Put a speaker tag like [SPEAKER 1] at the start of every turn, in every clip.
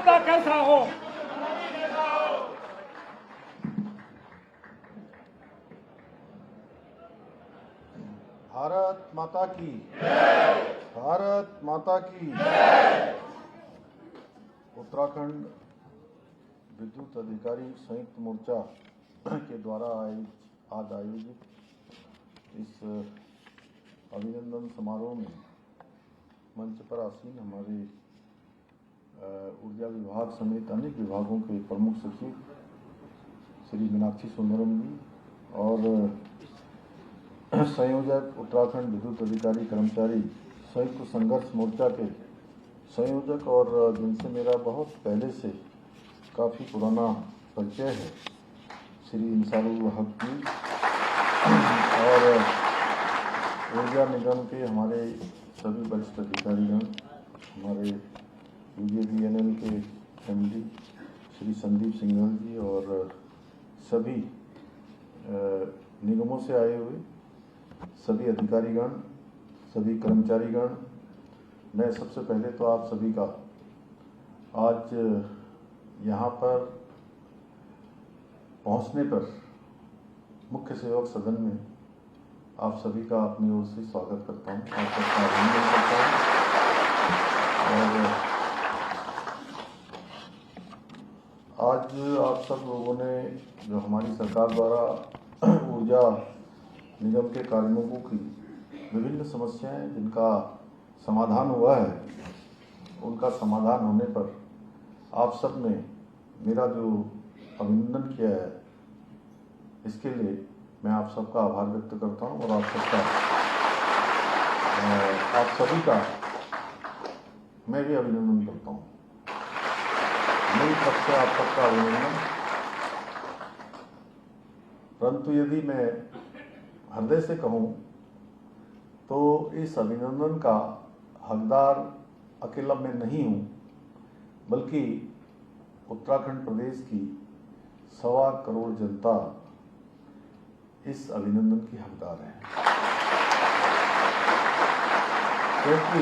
[SPEAKER 1] नेता कैसा हो।
[SPEAKER 2] भारत माता की, भारत माता की। उत्तराखंड विद्युत अधिकारी संयुक्त मोर्चा के द्वारा आज आयोजित इस अभिनंदन समारोह में मंच पर आसीन हमारे ऊर्जा विभाग समेत अनेक विभागों के प्रमुख सचिव श्री मीनाक्षी सुंदरम जी और संयोजक उत्तराखंड विद्युत अधिकारी कर्मचारी संयुक्त संघर्ष मोर्चा के संयोजक और जिनसे मेरा बहुत पहले से काफ़ी पुराना परिचय है श्री इंसारुल हक जी और ऊर्जा निगम के हमारे सभी वरिष्ठ अधिकारीगण, हमारे UJVNL के MD श्री संदीप सिंघल जी और सभी निगमों से आए हुए सभी अधिकारीगण, सभी कर्मचारीगण, मैं सबसे पहले तो आप सभी का आज यहाँ पर पहुँचने पर मुख्य सेवक सदन में आप सभी का अपनी ओर से स्वागत करता हूँ, आप सबका अभिनंदन करता हूँ। और आज आप सब लोगों ने जो हमारी सरकार द्वारा ऊर्जा निगम के कार्मिकों की विभिन्न समस्याएं जिनका समाधान हुआ है, उनका समाधान होने पर आप सब ने मेरा जो अभिनंदन किया है, इसके लिए मैं आप सबका आभार व्यक्त करता हूं और आप सभी का मैं भी अभिनंदन करता हूं। मेरी तरफ से आप सबका अभिनंदन। परंतु यदि मैं हृदय से कहूं तो इस अभिनंदन का हकदार अकेला मैं नहीं हूं, बल्कि उत्तराखंड प्रदेश की 1.25 करोड़ जनता इस अभिनंदन की हकदार है, क्योंकि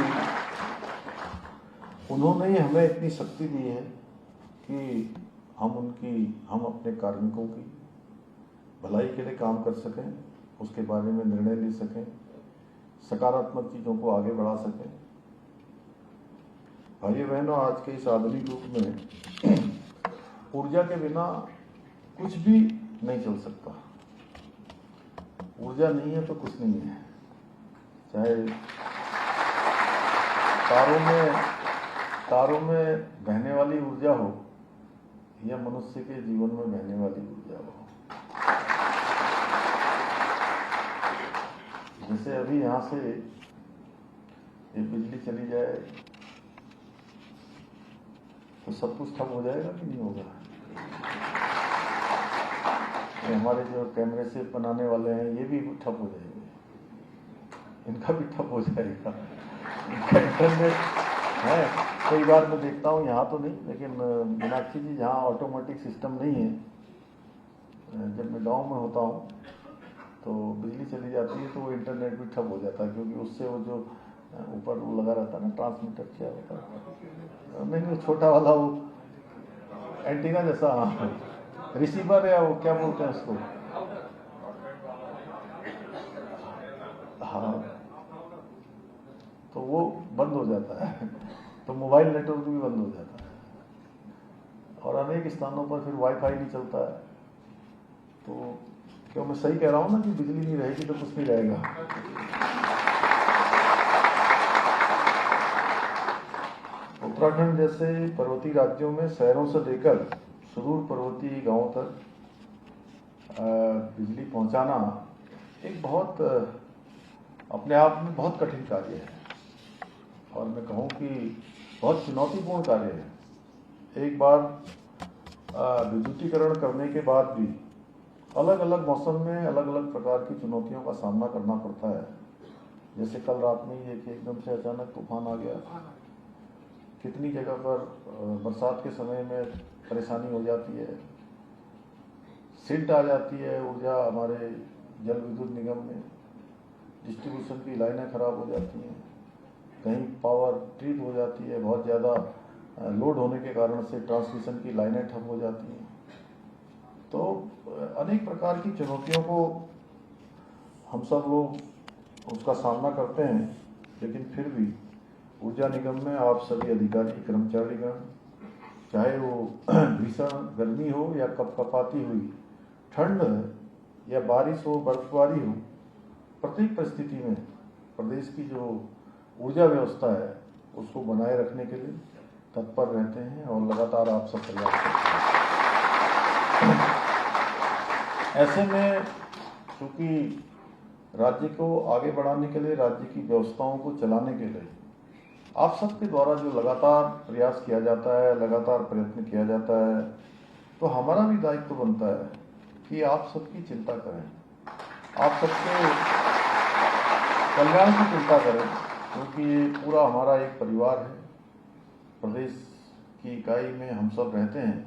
[SPEAKER 2] उन्होंने ही हमें इतनी शक्ति दी है कि हम अपने कार्मिकों की भलाई के लिए काम कर सकें, उसके बारे में निर्णय ले सकें, सकारात्मक चीज़ों को आगे बढ़ा सकें। भाइयों बहनों, आज के इस आधुनिक युग में ऊर्जा के बिना कुछ भी नहीं चल सकता। ऊर्जा नहीं है तो कुछ नहीं है। चाहे तारों में बहने वाली ऊर्जा हो या मनुष्य के जीवन में बहने वाली ऊर्जा हो। जैसे अभी यहाँ से ये बिजली चली जाए तो सब कुछ ठप हो जाएगा कि नहीं होगा? ये हमारे जो कैमरे से बनाने वाले हैं ये भी ठप हो जाएंगे, इनका भी ठप हो जाएगा। इनका इंटरनेट है, कई बार मैं देखता हूँ, यहाँ तो नहीं, लेकिन मीनाक्षी जी जहाँ ऑटोमेटिक सिस्टम नहीं है, जब मैं गाँव में होता हूँ तो बिजली चली जाती है तो वो इंटरनेट भी ठप हो जाता है, क्योंकि उससे वो जो ऊपर वो लगा रहता है ना, ट्रांसमीटर क्या होता है, नहीं वो छोटा वाला वो एंटीना जैसा, रिसीवर या वो क्या बोलते हैं उसको, हाँ, तो वो बंद हो जाता है तो मोबाइल नेटवर्क भी बंद हो जाता है और अनेक स्थानों पर फिर वाईफाई नहीं चलता है। तो क्यों मैं सही कह रहा हूँ ना कि बिजली नहीं रहेगी तो कुछ नहीं रहेगा। उत्तराखंड जैसे पर्वतीय राज्यों में शहरों से लेकर सुदूर पर्वतीय गांवों तक बिजली पहुंचाना एक बहुत अपने आप में बहुत कठिन कार्य है और मैं कहूँ कि बहुत चुनौतीपूर्ण कार्य है। एक बार विद्युतीकरण करने के बाद भी अलग अलग मौसम में अलग अलग प्रकार की चुनौतियों का सामना करना पड़ता है। जैसे कल रात में ही एकदम से अचानक तूफान आ गया, कितनी जगह पर बरसात के समय में परेशानी हो जाती है, सिल्ट आ जाती है ऊर्जा हमारे जल विद्युत निगम में, डिस्ट्रीब्यूशन की लाइनें खराब हो जाती हैं, कहीं पावर ट्रिप हो जाती है, बहुत ज़्यादा लोड होने के कारण से ट्रांसमिशन की लाइनें ठप हो जाती हैं। तो अनेक प्रकार की चुनौतियों को हम सब लोग उसका सामना करते हैं, लेकिन फिर भी ऊर्जा निगम में आप सभी अधिकारी कर्मचारीगण, चाहे वो भीषण गर्मी हो या कपकपाती हुई ठंड या बारिश हो, बर्फबारी हो, प्रत्येक परिस्थिति में प्रदेश की जो ऊर्जा व्यवस्था है उसको बनाए रखने के लिए तत्पर रहते हैं और लगातार आप सब प्रयास करते हैं। ऐसे में क्योंकि राज्य को आगे बढ़ाने के लिए, राज्य की व्यवस्थाओं को चलाने के लिए आप सबके द्वारा जो लगातार प्रयास किया जाता है, लगातार प्रयत्न किया जाता है, तो हमारा भी दायित्व बनता है कि आप सबकी चिंता करें, आप सबके कल्याण की चिंता करें, क्योंकि ये पूरा हमारा एक परिवार है। प्रदेश की इकाई में हम सब रहते हैं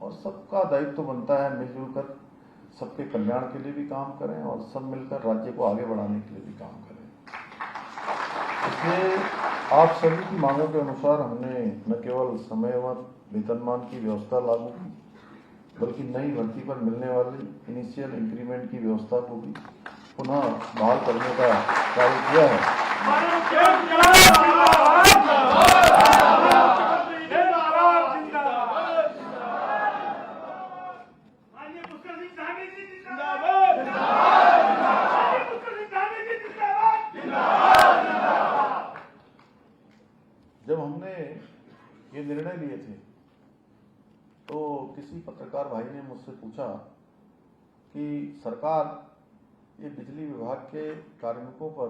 [SPEAKER 2] और सबका दायित्व बनता है मिलजुल कर सबके कल्याण के लिए भी काम करें और सब मिलकर राज्य को आगे बढ़ाने के लिए भी काम करें। इसलिए आप सभी की मांगों के अनुसार हमने न केवल समयवत वेतनमान की व्यवस्था लागू की, बल्कि नई भर्ती पर मिलने वाली इनिशियल इंक्रीमेंट की व्यवस्था को भी पुनः बहाल करने का कार्य किया है। जब हमने ये निर्णय लिए थे तो किसी पत्रकार भाई ने मुझसे पूछा कि सरकार ये बिजली विभाग के कार्मिकों पर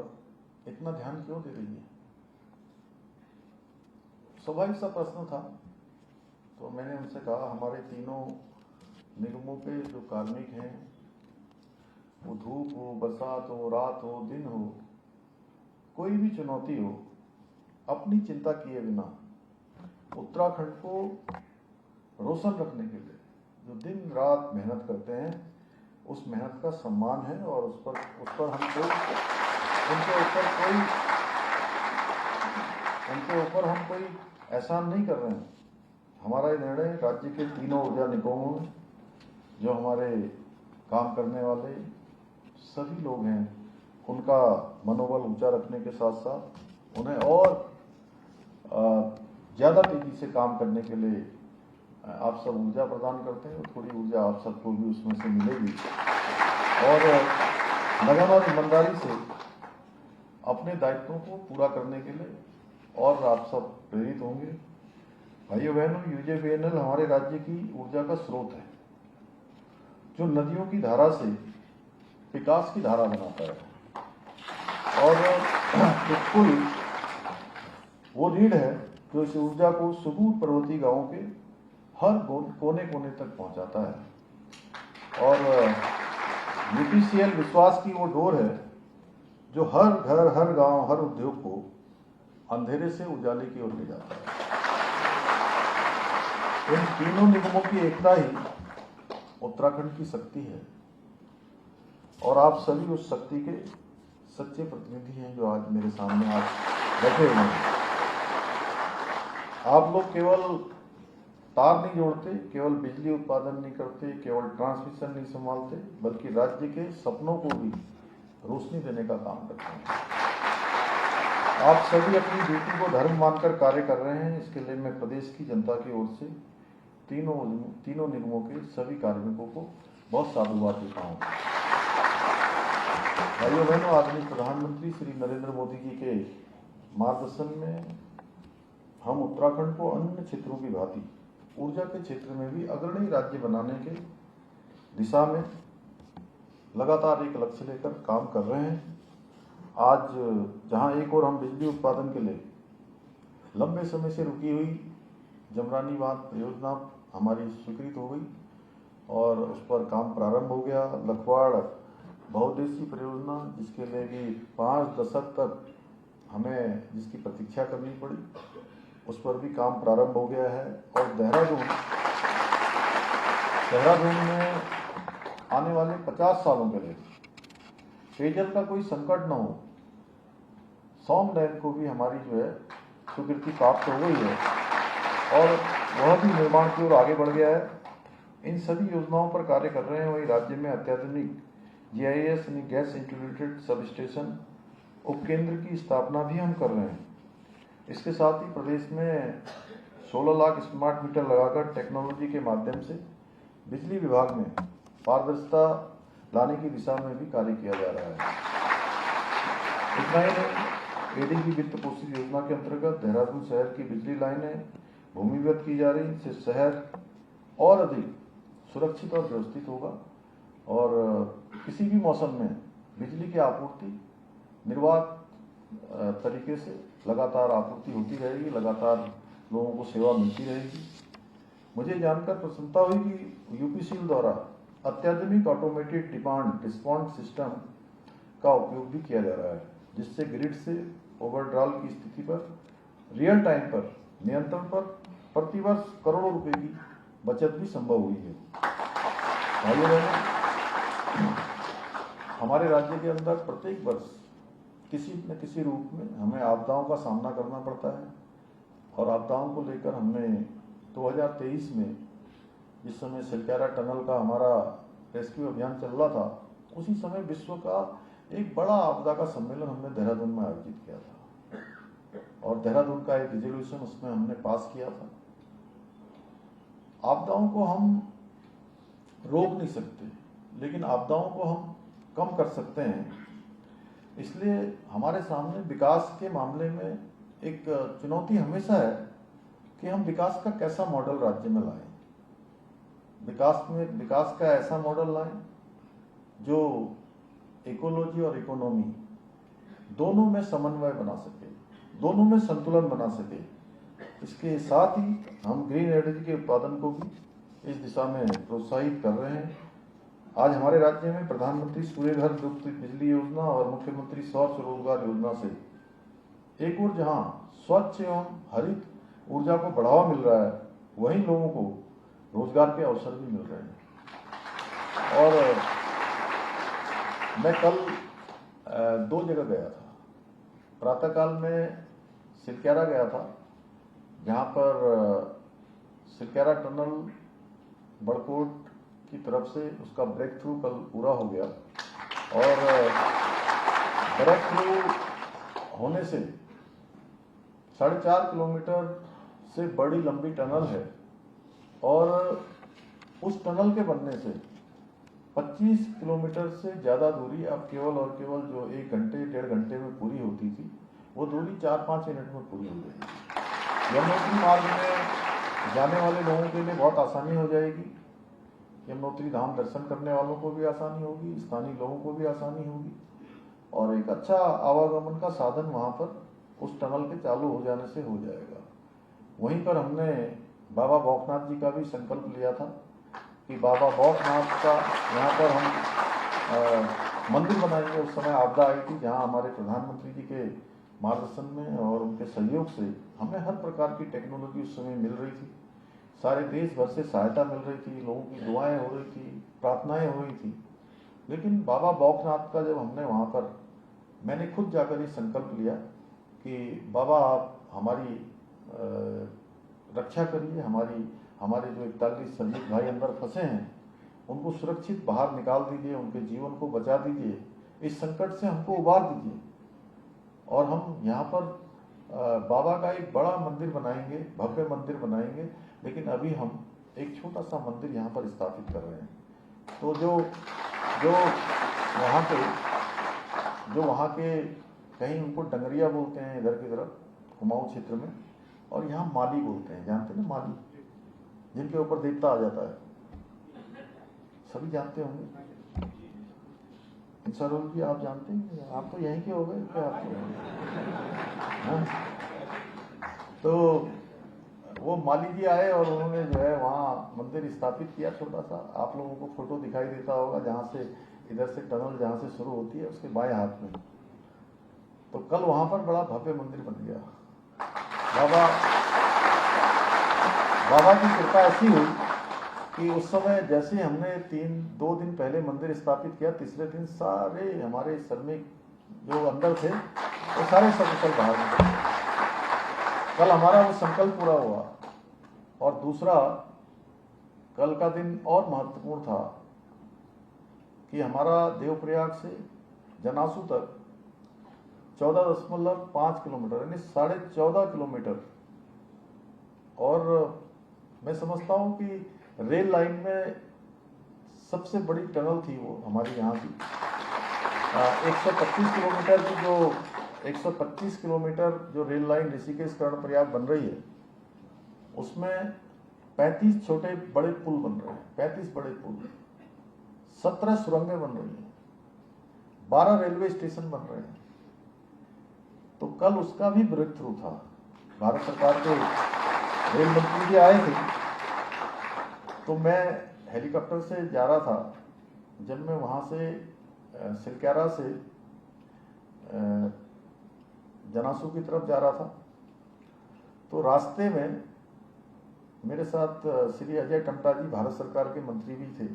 [SPEAKER 2] इतना ध्यान क्यों दे रही है। स्वाभाविक सा प्रश्न था। तो मैंने उनसे कहा, हमारे तीनों निगमों के जो कार्मिक हैं, वो धूप हो, बरसात हो, रात हो, दिन हो, कोई भी चुनौती हो, अपनी चिंता किए बिना उत्तराखंड को रोशन रखने के लिए जो दिन रात मेहनत करते हैं, उस मेहनत का सम्मान है और उस पर उनके ऊपर हम कोई एहसान नहीं कर रहे हैं। हमारा ये निर्णय राज्य के तीनों ऊर्जा निगमों में जो हमारे काम करने वाले सभी लोग हैं, उनका मनोबल ऊंचा रखने के साथ साथ उन्हें और ज़्यादा तेजी से काम करने के लिए आप सब ऊर्जा प्रदान करते हैं, थोड़ी ऊर्जा आप सबको भी उसमें से मिलेगी और लगातार ईमानदारी से अपने दायित्वों को पूरा करने के लिए और आप सब प्रेरित होंगे। भाइयों बहनों, यूजेवीएनएल हमारे राज्य की ऊर्जा का स्रोत है, जो नदियों की धारा से विकास की धारा बनाता है और कुल वो रीढ़ है जो इस ऊर्जा को सुदूर पर्वतीय गांवों के हर कोने कोने तक पहुंचाता है और यूपीसीएल विश्वास की वो डोर है जो हर घर, हर गांव, हर उद्योग को अंधेरे से उजाले की ओर ले जाता है। इन तीनों निगमों की एकता ही उत्तराखंड की शक्ति है और आप सभी उस शक्ति के सच्चे प्रतिनिधि हैं जो आज मेरे सामने आज बैठे हुए हैं। आप लोग केवल तार नहीं जोड़ते, केवल बिजली उत्पादन नहीं करते, केवल ट्रांसमिशन नहीं संभालते, बल्कि राज्य के सपनों को भी रोशनी देने का काम करते हैं। आप सभी अपनी ड्यूटी को धर्म मानकर कार्य कर रहे हैं। इसके लिए मैं प्रदेश की जनता की ओर से तीनों निगमों के सभी कार्मिकों को बहुत साधुवाद देता हूँ। भाइयों बहनों, आदरणीय प्रधानमंत्री श्री नरेंद्र मोदी जी के मार्गदर्शन में हम उत्तराखंड को अन्य क्षेत्रों की भांति ऊर्जा के क्षेत्र में भी अग्रणी राज्य बनाने के दिशा में लगातार एक लक्ष्य लेकर काम कर रहे हैं। आज जहां एक और हम बिजली उत्पादन के लिए लंबे समय से रुकी हुई जमरानी बांध परियोजना हमारी स्वीकृत हो गई और उस पर काम प्रारंभ हो गया। लखवाड़ बहुउद्देशीय परियोजना, जिसके लिए भी 5 दशक तक हमें जिसकी प्रतीक्षा करनी पड़ी, उस पर भी काम प्रारंभ हो गया है। और देहरादून में आने वाले 50 सालों के लिए पेयजल का कोई संकट न हो, सौम डैम को भी हमारी जो है स्वीकृति प्राप्त हो गई है और वह भी निर्माण की ओर आगे बढ़ गया है। इन सभी योजनाओं पर कार्य कर रहे हैं। वहीं राज्य में अत्याधुनिक GIS यानी गैस इंटीग्रेटेड सब स्टेशन उपकेंद्र की स्थापना भी हम कर रहे हैं। इसके साथ ही प्रदेश में 16 लाख स्मार्ट मीटर लगाकर टेक्नोलॉजी के माध्यम से बिजली विभाग में पारदर्शिता लाने की दिशा में भी कार्य किया जा रहा है। इतना ही नहीं, ADB वित्त पोषित योजना के अंतर्गत देहरादून शहर की बिजली लाइनें भूमिगत की जा रही, इससे शहर और अधिक सुरक्षित और व्यवस्थित होगा और किसी भी मौसम में बिजली की आपूर्ति निर्बाध तरीके से लगातार आपूर्ति होती रहेगी, लगातार लोगों को सेवा मिलती रहेगी। मुझे जानकर प्रसन्नता हुई कि UPCL द्वारा अत्याधुनिक ऑटोमेटेड डिमांड रिस्पॉन्स सिस्टम का उपयोग भी किया जा रहा है, जिससे ग्रिड से ओवरड्राल की स्थिति पर रियल टाइम पर नियंत्रण पर प्रतिवर्ष करोड़ों रुपए की बचत भी संभव हुई है। भाइयों बहनों, हमारे राज्य के अंदर प्रत्येक वर्ष किसी न किसी रूप में हमें आपदाओं का सामना करना पड़ता है और आपदाओं को लेकर हमने 2023 में जिस समय सिलक्यारा टनल का हमारा रेस्क्यू अभियान चल रहा था, उसी समय विश्व का एक बड़ा आपदा का सम्मेलन हमने देहरादून में आयोजित किया था और देहरादून का एक रिजोल्यूशन उसमें हमने पास किया था। आपदाओं को हम रोक नहीं सकते, लेकिन आपदाओं को हम कम कर सकते हैं। इसलिए हमारे सामने विकास के मामले में एक चुनौती हमेशा है कि हम विकास का कैसा मॉडल राज्य में लाएं। विकास का ऐसा मॉडल लाएं जो इकोलॉजी और इकोनॉमी दोनों में समन्वय बना सके, दोनों में संतुलन बना सके। इसके साथ ही हम ग्रीन एनर्जी के उत्पादन को भी इस दिशा में प्रोत्साहित कर रहे हैं। आज हमारे राज्य में प्रधानमंत्री सूर्य घर मुफ्त बिजली योजना और मुख्यमंत्री सौर स्वरोजगार योजना से एक ओर जहां स्वच्छ एवं हरित ऊर्जा को बढ़ावा मिल रहा है, वहीं लोगों को रोजगार के अवसर भी मिल रहे हैं। और मैं कल 2 जगह गया था। प्रातःकाल में सिलक्यारा गया था, जहां पर सिलक्यारा टनल बड़कोट की तरफ से उसका ब्रेक थ्रू कल पूरा हो गया और ब्रेक थ्रू होने से 4.5 किलोमीटर से बड़ी लंबी टनल है और उस टनल के बनने से 25 किलोमीटर से ज़्यादा दूरी अब केवल और केवल जो 1 घंटे 1.5 घंटे में पूरी होती थी, वो दूरी 4-5 मिनट में पूरी हो जाएगी। यमुनोत्री मार्ग में जाने वाले लोगों के लिए बहुत आसानी हो जाएगी। यमुनोत्री धाम दर्शन करने वालों को भी आसानी होगी, स्थानीय लोगों को भी आसानी होगी और एक अच्छा आवागमन का साधन वहाँ पर उस टनल के चालू हो जाने से हो जाएगा। वहीं पर हमने बाबा भौकनाथ जी का भी संकल्प लिया था कि बाबा भौकनाथ का यहाँ पर हम मंदिर बनाएंगे। उस समय आपदा आई थी, जहाँ हमारे प्रधानमंत्री जी के मार्गदर्शन में और उनके सहयोग से हमें हर प्रकार की टेक्नोलॉजी उस समय मिल रही थी। सारे देश भर से सहायता मिल रही थी, लोगों की दुआएं हो रही थी, प्रार्थनाएं हो रही थी। लेकिन बाबा भौकनाथ का जब हमने वहाँ पर, मैंने खुद जाकर ये संकल्प लिया कि बाबा आप हमारी रक्षा करिए, हमारे जो 41 श्रमिक भाई अंदर फंसे हैं उनको सुरक्षित बाहर निकाल दीजिए, उनके जीवन को बचा दीजिए, इस संकट से हमको उबार दीजिए और हम यहाँ पर बाबा का एक बड़ा मंदिर बनाएंगे, भव्य मंदिर बनाएंगे। लेकिन अभी हम एक छोटा सा मंदिर यहाँ पर स्थापित कर रहे हैं। तो जो वहाँ के कहीं उनको डंगरिया बोलते हैं इधर की तरफ कुमाऊं क्षेत्र में, और यहाँ माली बोलते हैं, जानते हैं ना माली, जिनके ऊपर देवता आ जाता है, सभी जानते होंगे। सरोज जी आप जानते हैं, आप तो यहीं के हो गए क्या? आपको तो वो माली जी आए और उन्होंने जो है वहाँ मंदिर स्थापित किया छोटा सा। आप लोगों को फोटो दिखाई देता होगा, जहाँ से इधर से टनल जहाँ से शुरू होती है उसके बाएं हाथ में। तो कल वहाँ पर बड़ा भव्य मंदिर बन गया। बाबा की कृपा ऐसी हुई कि उस समय जैसे हमने 2 दिन पहले मंदिर स्थापित किया, तीसरे दिन सारे हमारे श्रमिक जो अंदर थे वो सारे सकुशल बाहर निकले। कल हमारा वो संकल्प पूरा हुआ और दूसरा, कल का दिन और महत्वपूर्ण था कि हमारा देवप्रयाग से जनासू तक 14.5 किलोमीटर यानी 14.5 किलोमीटर, और मैं समझता हूं कि रेल लाइन में सबसे बड़ी टनल थी वो हमारी यहाँ की। 125 किलोमीटर की जो 125 किलोमीटर जो रेल लाइन ऋषिकेश कर्णप्रयाग बन रही है, उसमें 35 छोटे बड़े पुल बन रहे हैं, 35 बड़े पुल, 17 सुरंगें बन रही हैं, 12 रेलवे स्टेशन बन रहे हैं। तो कल उसका भी ब्रेक थ्रू था। भारत सरकार के रेल मंत्री जी आए थे, तो मैं हेलीकॉप्टर से जा रहा था। जब मैं वहाँ से सिलक्यारा से जनासू की तरफ जा रहा था, तो रास्ते में मेरे साथ श्री अजय टमटा जी भारत सरकार के मंत्री भी थे।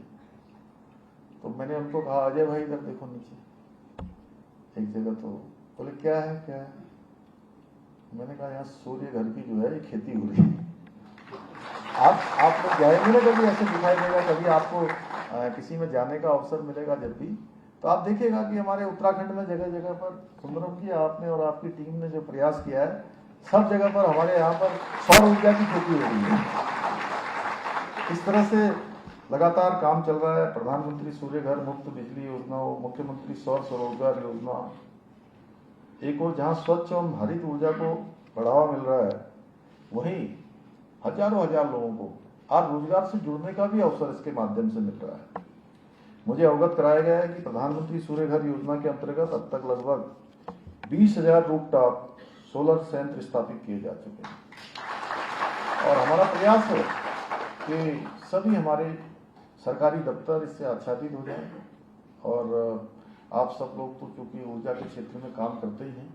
[SPEAKER 2] तो मैंने उनको कहा, अजय भाई इधर देखो नीचे एक जगह। तो बोले क्या है क्या है? मैंने कहा यहाँ सूर्य घर की जो है ये खेती हो रही है। आप लोग जाएंगे ना कभी, ऐसे दिखाई देगा कभी आपको किसी में जाने का अवसर मिलेगा जब भी, तो आप देखिएगा कि हमारे उत्तराखंड में जगह जगह पर सुंदरम जी आपने और आपकी टीम ने जो प्रयास किया है, सब जगह पर हमारे यहाँ पर सौर ऊर्जा की खेती हो रही है। इस तरह से लगातार काम चल रहा है। प्रधानमंत्री सूर्य घर मुफ्त बिजली योजना, मुख्यमंत्री सौर स्वरोजगार योजना, एक और जहाँ स्वच्छ एवं हरित ऊर्जा को बढ़ावा मिल रहा है, वहीं हजारों हजार लोगों को आज रोजगार से जुड़ने का भी अवसर इसके माध्यम से मिल रहा है। मुझे अवगत कराया गया है कि प्रधानमंत्री सूर्य घर योजना के अंतर्गत अब तक लगभग 20,000 रूफटॉप सोलर संयंत्र स्थापित किए जा चुके हैं। और हमारा प्रयास है कि सभी हमारे सरकारी दफ्तर इससे आच्छादित हो जाएं। और आप सब लोग तो चूंकि ऊर्जा के क्षेत्र में काम करते ही हैं,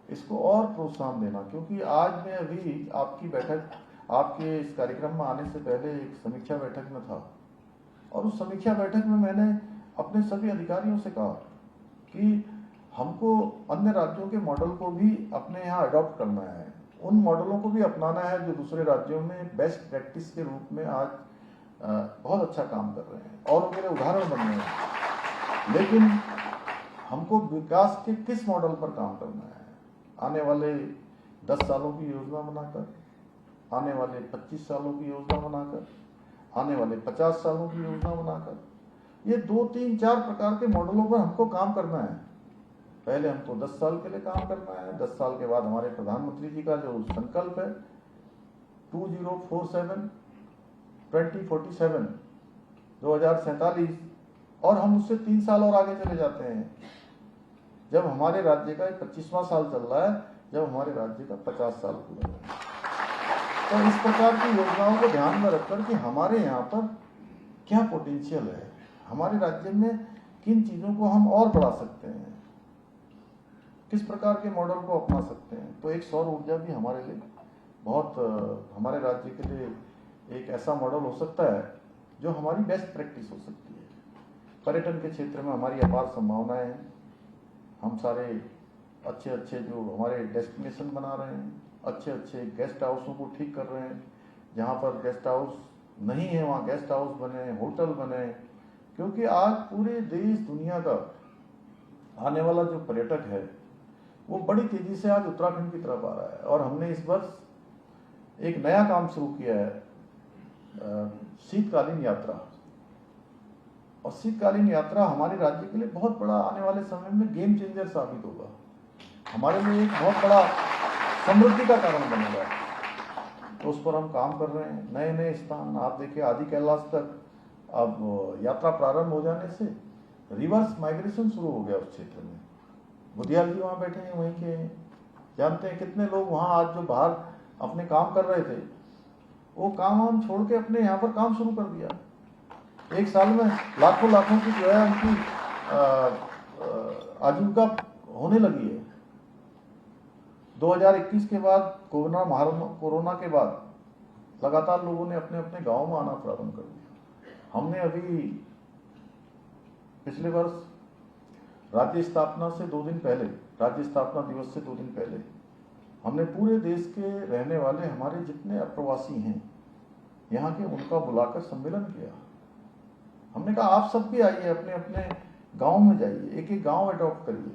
[SPEAKER 2] इसको और प्रोत्साहन देना। क्योंकि आज मैं अभी आपकी बैठक, आपके इस कार्यक्रम में आने से पहले एक समीक्षा बैठक में था, और उस समीक्षा बैठक में मैंने अपने सभी अधिकारियों से कहा कि हमको अन्य राज्यों के मॉडल को भी अपने यहाँ अडॉप्ट करना है, उन मॉडलों को भी अपनाना है जो दूसरे राज्यों में बेस्ट प्रैक्टिस के रूप में आज बहुत अच्छा काम कर रहे हैं और मेरे उदाहरण बन रहे हैं। लेकिन हमको विकास के किस मॉडल पर काम करना है? आने वाले 10 सालों की योजना बनाकर, आने वाले 25 सालों की योजना बनाकर, आने वाले 50 सालों की योजना बनाकर, ये 2, 3, 4 प्रकार के मॉडलों पर हमको काम करना है। पहले हमको 10 साल के लिए काम करना है। 10 साल के बाद हमारे प्रधानमंत्री जी का जो संकल्प है 2047 2047 2047, और हम उससे 3 साल और आगे चले जाते हैं जब हमारे राज्य का 25वां साल चल रहा है, जब हमारे राज्य का 50 साल पूरा है। तो इस प्रकार की योजनाओं को ध्यान में रखकर कि हमारे यहाँ पर क्या पोटेंशियल है, हमारे राज्य में किन चीज़ों को हम और बढ़ा सकते हैं, किस प्रकार के मॉडल को अपना सकते हैं। तो एक सौर ऊर्जा भी हमारे लिए बहुत, हमारे राज्य के लिए एक ऐसा मॉडल हो सकता है जो हमारी बेस्ट प्रैक्टिस हो सकती है। पर्यटन के क्षेत्र में हमारी अपार संभावनाएं हैं। हम सारे अच्छे अच्छे जो हमारे डेस्टिनेशन बना रहे हैं, अच्छे अच्छे गेस्ट हाउसों को ठीक कर रहे हैं। जहाँ पर गेस्ट हाउस नहीं है वहाँ गेस्ट हाउस बने, होटल बने, क्योंकि आज पूरे देश दुनिया का आने वाला जो पर्यटक है वो बड़ी तेजी से आज उत्तराखंड की तरफ आ रहा है। और हमने इस वर्ष एक नया काम शुरू किया है, शीतकालीन यात्रा। और शीतकालीन यात्रा हमारे राज्य के लिए बहुत बड़ा आने वाले समय में गेम चेंजर साबित होगा। हमारे लिए एक बहुत बड़ा समृद्धि का कारण बनेगा। तो उस पर हम काम कर रहे हैं। नए नए स्थान आप देखिए, आदि कैलाश तक अब यात्रा प्रारंभ हो जाने से रिवर्स माइग्रेशन शुरू हो गया उस क्षेत्र में। बुधियाल जी वहाँ बैठे हैं, वहीं के हैं। जानते हैं कितने लोग वहाँ आज जो बाहर अपने काम कर रहे थे, वो काम हम छोड़ के अपने यहाँ पर काम शुरू कर दिया। एक साल में लाखों लाखों की जो है उनकी आजीविका होने लगी है। 2021 के बाद कोरोना के बाद लगातार लोगों ने अपने अपने गाँव में आना प्रारंभ कर दिया। हमने अभी पिछले वर्ष राज्य स्थापना से 2 दिन पहले, राज्य स्थापना दिवस से 2 दिन पहले, हमने पूरे देश के रहने वाले हमारे जितने अप्रवासी हैं यहाँ के उनका बुलाकर सम्मेलन किया। हमने कहा आप सब भी आइए, अपने अपने गांव में जाइए, एक एक गांव अडॉप्ट करिए।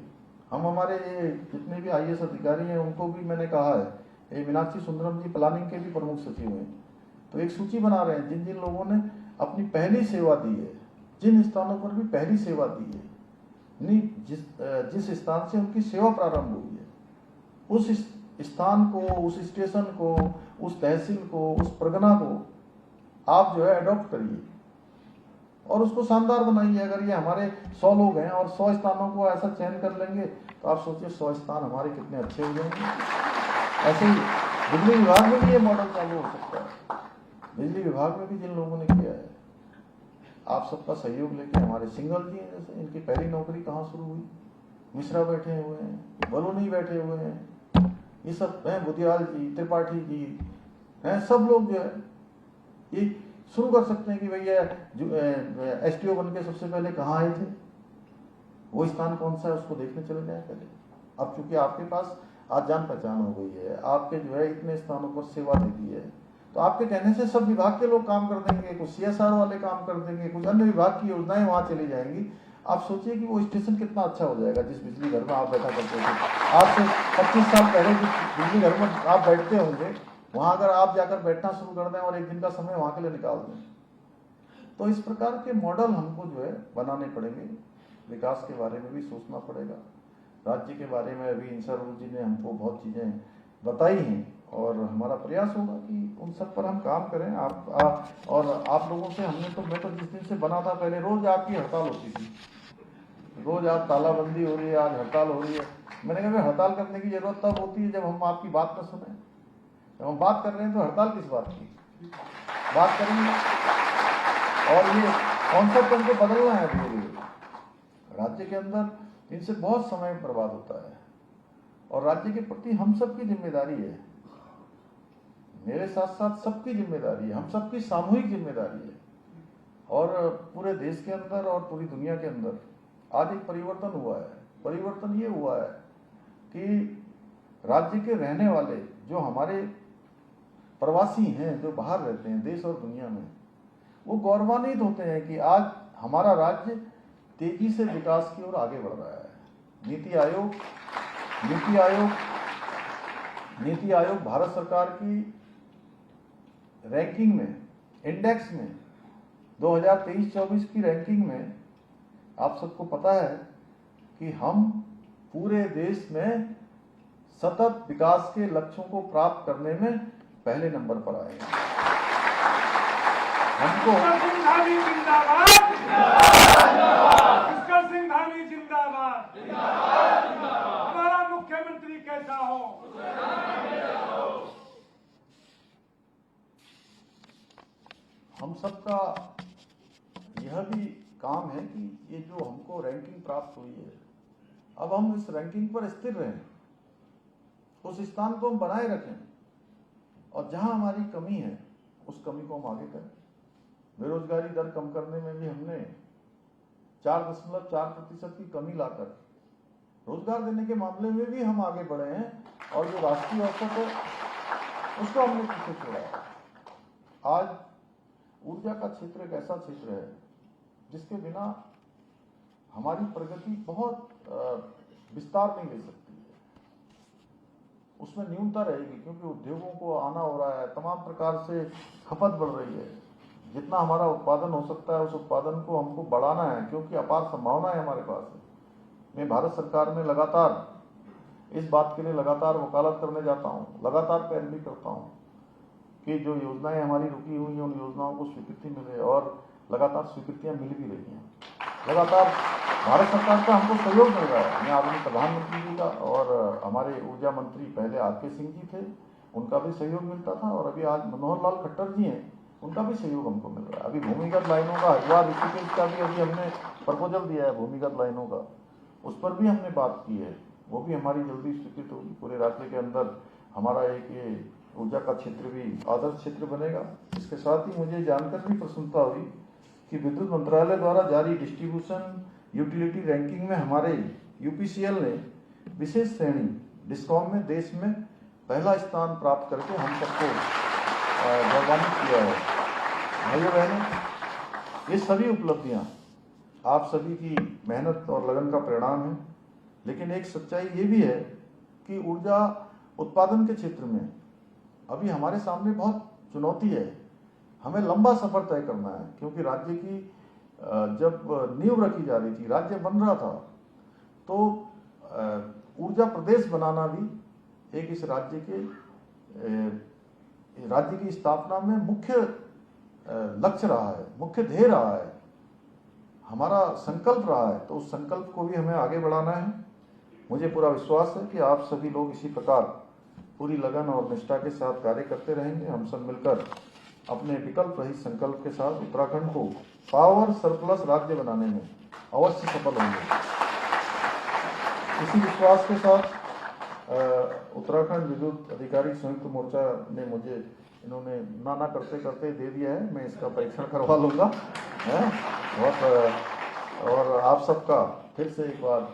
[SPEAKER 2] हम हमारे ये जितने भी IAS अधिकारी हैं उनको भी मैंने कहा है, ये मीनाक्षी सुंदरम जी प्लानिंग के भी प्रमुख सचिव हैं, तो एक सूची बना रहे हैं जिन जिन लोगों ने अपनी पहली सेवा दी है, जिन स्थानों पर भी पहली सेवा दी है, नहीं जिस स्थान से उनकी सेवा प्रारंभ हुई है, उस स्थान को, उस स्टेशन को, उस तहसील को, उस परगना को आप जो है अडॉप्ट करिए और उसको शानदार बनाइए। अगर ये हमारे 100 लोग हैं और 100 स्थानों को ऐसा चयन कर लेंगे तो आप सोचिए 100 स्थान हमारे कितने अच्छे हो जाएंगे। ऐसे ही बिजली विभाग में भी ये मॉडल चालू हो सकता है। बिजली विभाग में भी जिन लोगों ने किया है, आप सबका सहयोग लेके, हमारे सिंगल जी हैं जैसे, इनकी पहली नौकरी कहाँ शुरू हुई, मिश्रा बैठे हुए हैं, बलूनी बैठे हुए हैं, ये सब हैं, बुधियाल जी, त्रिपाठी जी हैं, सब लोग जो है ये शुरू कर सकते हैं कि भैया STO बन के सबसे पहले कहाँ आए थे, वो स्थान कौन सा है, उसको देखने चले जाए पहले। अब चूंकि आपके पास आज जान पहचान हो गई है, आपके जो है इतने स्थानों पर सेवा दे दी है, तो आपके कहने से सब विभाग के लोग काम कर देंगे, कुछ CSR वाले काम कर देंगे, कुछ अन्य विभाग की योजनाएं वहां चली जाएंगी। आप सोचिए कि वो स्टेशन कितना अच्छा हो जाएगा। जिस बिजली घर में आप बैठा करते थे, आज से 25 साल पहले जिस बिजली घर में आप बैठते होंगे, वहां अगर आप जाकर बैठना शुरू कर दें और एक दिन का समय वहां के लिए निकाल दें, तो इस प्रकार के मॉडल हमको जो है बनाने पड़ेंगे। विकास के बारे में भी सोचना पड़ेगा। राज्य के बारे में अभी इंसारुल जी ने हमको बहुत चीजें बताई हैं और हमारा प्रयास होगा कि उन सब पर हम काम करें। और आप लोगों से मैं तो जिस दिन से बना था, पहले रोज आपकी हड़ताल होती थी, रोज आप तालाबंदी हो रही है, आज हड़ताल हो रही है। मैंने कहा हड़ताल करने की जरूरत तब होती है जब हम आपकी बात न सुने। जब हम बात कर रहे हैं तो हड़ताल किस बात की बात करेंगे। और ये कॉन्सेप्ट हमको बदलना है धीरे धीरे। राज्य के अंदर इनसे बहुत समय बर्बाद होता है और राज्य के प्रति हम सबकी जिम्मेदारी है, मेरे साथ साथ सबकी जिम्मेदारी है, हम सबकी सामूहिक जिम्मेदारी है। और पूरे देश के अंदर और पूरी दुनिया के अंदर आज एक परिवर्तन हुआ है। परिवर्तन ये हुआ है कि राज्य के रहने वाले जो हमारे प्रवासी हैं, जो बाहर रहते हैं देश और दुनिया में, वो गौरवान्वित होते हैं कि आज हमारा राज्य तेजी से विकास की ओर आगे बढ़ रहा है। नीति आयोग भारत सरकार की रैंकिंग में, इंडेक्स में, 2023-24 की रैंकिंग में आप सबको पता है कि हम पूरे देश में सतत विकास के लक्ष्यों को प्राप्त करने में पहले नंबर पर आए हैं। हमको
[SPEAKER 1] जिंदाबाद, हमारा मुख्यमंत्री कैसा हो,
[SPEAKER 2] हम सबका यह भी काम है कि ये जो हमको रैंकिंग प्राप्त हुई है, अब हम इस रैंकिंग पर स्थिर रहें, उस स्थान को हम बनाए रखें और जहां हमारी कमी है उस कमी को हम आगे करें। बेरोजगारी दर कम करने में भी हमने 4.4% की कमी लाकर रोजगार देने के मामले में भी हम आगे बढ़े हैं और जो राष्ट्रीय औसत है उसको हमने पीछे छोड़ा है। आज ऊर्जा का क्षेत्र एक ऐसा क्षेत्र है जिसके बिना हमारी प्रगति बहुत विस्तार नहीं ले सकती है। उसमें न्यूनता रहेगी क्योंकि उद्योगों को आना हो रहा है, तमाम प्रकार से खपत बढ़ रही है। जितना हमारा उत्पादन हो सकता है उस उत्पादन को हमको बढ़ाना है क्योंकि अपार संभावना है हमारे पास है। मैं भारत सरकार में लगातार इस बात के लिए लगातार वकालत करने जाता हूँ, लगातार पैरवी करता हूँ कि जो योजनाएं हमारी रुकी हुई हैं उन योजनाओं को स्वीकृति मिले और लगातार स्वीकृतियां मिल भी रही हैं। लगातार भारत सरकार का हमको सहयोग मिल रहा है। मैं आदरणीय प्रधानमंत्री जी का और हमारे ऊर्जा मंत्री पहले RK सिंह जी थे, उनका भी सहयोग मिलता था और अभी आज मनोहर लाल खट्टर जी हैं, उनका भी सहयोग हमको मिल रहा है। अभी भूमिगत लाइनों का हरिद्वार ऋषिकेश का भी अभी हमने प्रपोजल दिया है, भूमिगत लाइनों का, उस पर भी हमने बात की है, वो भी हमारी जल्दी स्वीकृत होगी। पूरे राज्य के अंदर हमारा एक ये ऊर्जा का क्षेत्र भी आदर्श क्षेत्र बनेगा। इसके साथ ही मुझे जानकर भी प्रसन्नता हुई कि विद्युत मंत्रालय द्वारा जारी डिस्ट्रीब्यूशन यूटिलिटी रैंकिंग में हमारे UPCL ने विशेष श्रेणी डिस्कॉम में देश में पहला स्थान प्राप्त करके हम सबको गौरवान्वित किया है। भाइयों बहनों, ये सभी उपलब्धियां आप सभी की मेहनत और लगन का परिणाम है। लेकिन एक सच्चाई ये भी है कि ऊर्जा उत्पादन के क्षेत्र में अभी हमारे सामने बहुत चुनौती है। हमें लंबा सफर तय करना है, क्योंकि राज्य की जब नींव रखी जा रही थी, राज्य बन रहा था, तो ऊर्जा प्रदेश बनाना भी एक इस राज्य की स्थापना में मुख्य लक्ष्य रहा है, मुख्य ध्येय रहा है, हमारा संकल्प रहा है। तो उस संकल्प को भी हमें आगे बढ़ाना है। मुझे पूरा विश्वास है कि आप सभी लोग इसी प्रकार पूरी लगन और निष्ठा के साथ कार्य करते रहेंगे। हम सब मिलकर अपने विकल्प रहित संकल्प के साथ उत्तराखंड को पावर सरप्लस राज्य बनाने में अवश्य सफल होंगे। इसी विश्वास के साथ उत्तराखंड विद्युत अधिकारी संयुक्त मोर्चा ने मुझे, इन्होंने ना करते करते दे दिया है, मैं इसका परीक्षण करवा लूँगा और आप सबका फिर से एक बार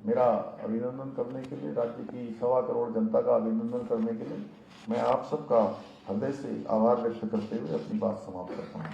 [SPEAKER 2] मेरा अभिनंदन करने के लिए, राज्य की 1.25 करोड़ जनता का अभिनंदन करने के लिए मैं आप सबका हृदय से आभार व्यक्त करते हुए अपनी बात समाप्त करता हूँ।